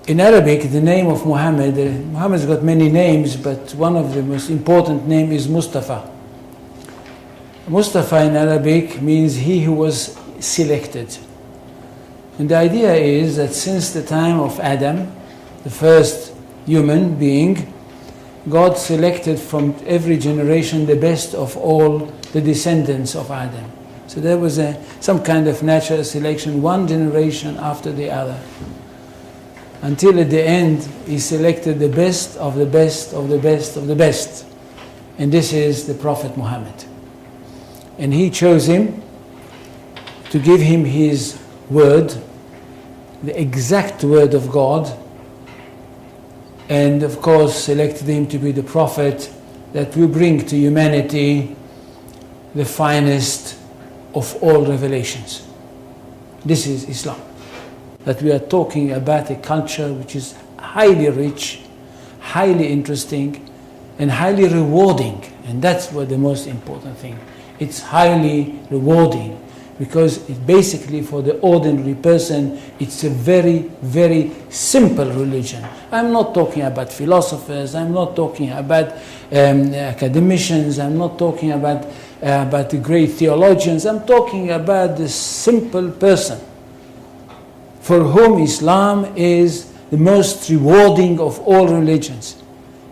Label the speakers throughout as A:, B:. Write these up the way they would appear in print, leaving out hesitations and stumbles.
A: In Arabic, the name of Muhammad, Muhammad's got many names, but one of the most important name is Mustafa. Mustafa in Arabic means he who was selected. And the idea is that since the time of Adam, the first human being, God selected from every generation the best of all the descendants of Adam. So there was some kind of natural selection, one generation after the other. Until at the end, he selected the best of the best of the best of the best. And this is the Prophet Muhammad. And he chose him to give him his word, the exact word of God, and of course selected him to be the prophet that will bring to humanity the finest of all revelations. This is Islam. That we are talking about a culture which is highly rich, highly interesting, and highly rewarding. And that's what the most important thing. It's highly rewarding because it basically, for the ordinary person, it's a very, very simple religion. I'm not talking about philosophers, I'm not talking about academicians, I'm not talking about the great theologians, I'm talking about the simple person for whom Islam is the most rewarding of all religions.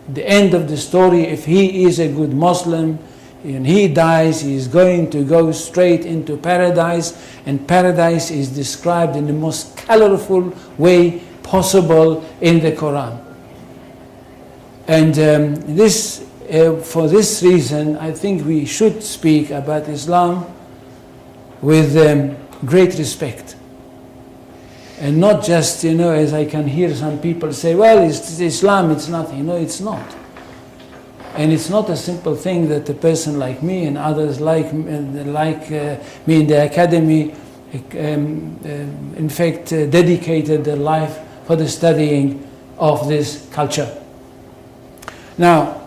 A: At the end of the story, if he is a good Muslim, and he dies, he is going to go straight into paradise, and paradise is described in the most colorful way possible in the Quran. And for this reason, I think we should speak about Islam with great respect. And not just, as I can hear some people say, well, it's Islam, it's nothing. No, it's not. And it's not a simple thing that a person like me and others like me in the academy, in fact, dedicated their life for the studying of this culture. Now,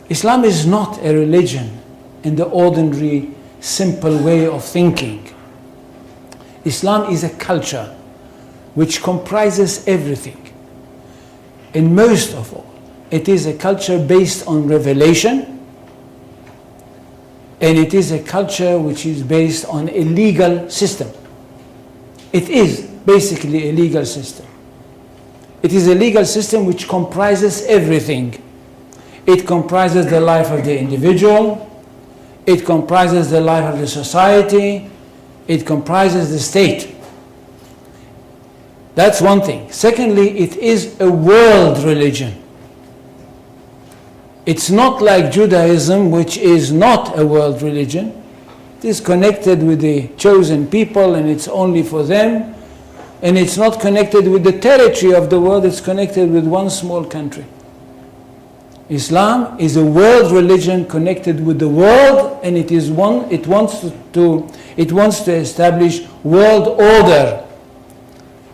A: Islam is not a religion in the ordinary, simple way of thinking. Islam is a culture which comprises everything. And most of all, it is a culture based on revelation, and it is a culture which is based on a legal system. It is basically a legal system. It is a legal system which comprises everything. It comprises the life of the individual, it comprises the life of the society, it comprises the state. That's one thing. Secondly, it is a world religion. It's not like Judaism, which is not a world religion. It is connected with the chosen people and it's only for them. And it's not connected with the territory of the world, it's connected with one small country. Islam is a world religion connected with the world, and it wants to establish world order.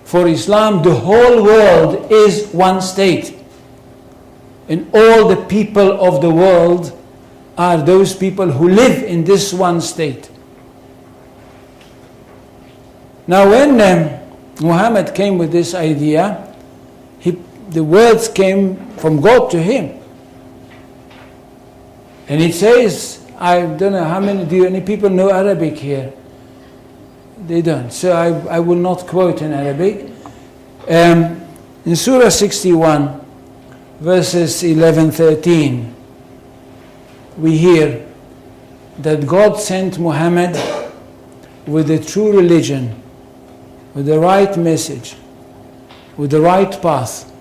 A: For Islam, the whole world is one state. And all the people of the world are those people who live in this one state. Now when Muhammad came with this idea, the words came from God to him. And it says, I don't know how many, do any people know Arabic here? They don't. So I will not quote in Arabic. In Surah 61, verses 11-13, we hear that God sent Muhammad with the true religion, with the right message, with the right path,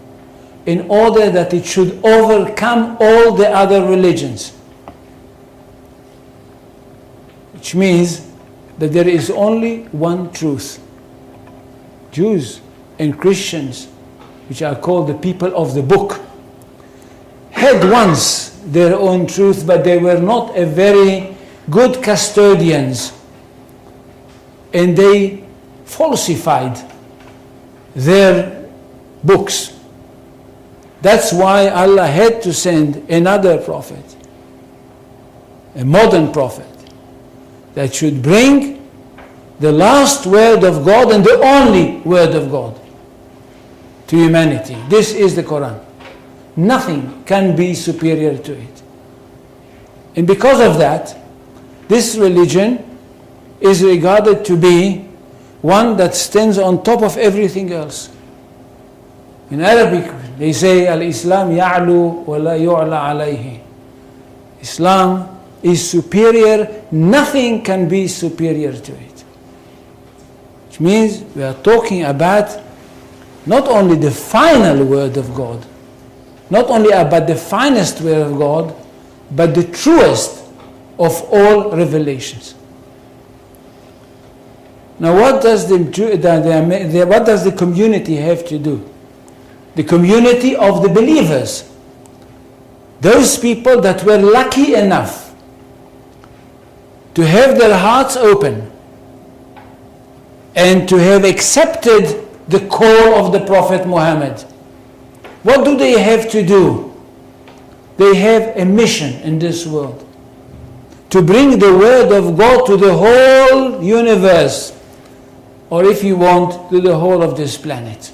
A: in order that it should overcome all the other religions. Which means that there is only one truth. Jews and Christians, which are called the people of the book, had once their own truth, but they were not a very good custodians, and they falsified their books. That's why Allah had to send another prophet, a modern prophet, that should bring the last word of God and the only word of God. to humanity. This is the Quran. Nothing can be superior to it. And because of that, this religion is regarded to be one that stands on top of everything else. In Arabic, they say, Al-Islam ya'lu wa la yu'la alayhi. Islam is superior, nothing can be superior to it. Which means we are talking about not only the final word of God, not only about the finest word of God, but the truest of all revelations. Now what does the community have to do? The community of the believers. Those people that were lucky enough to have their hearts open and to have accepted the call of the Prophet Muhammad. What do they have to do? They have a mission in this world. To bring the word of God to the whole universe, or if you want, to the whole of this planet.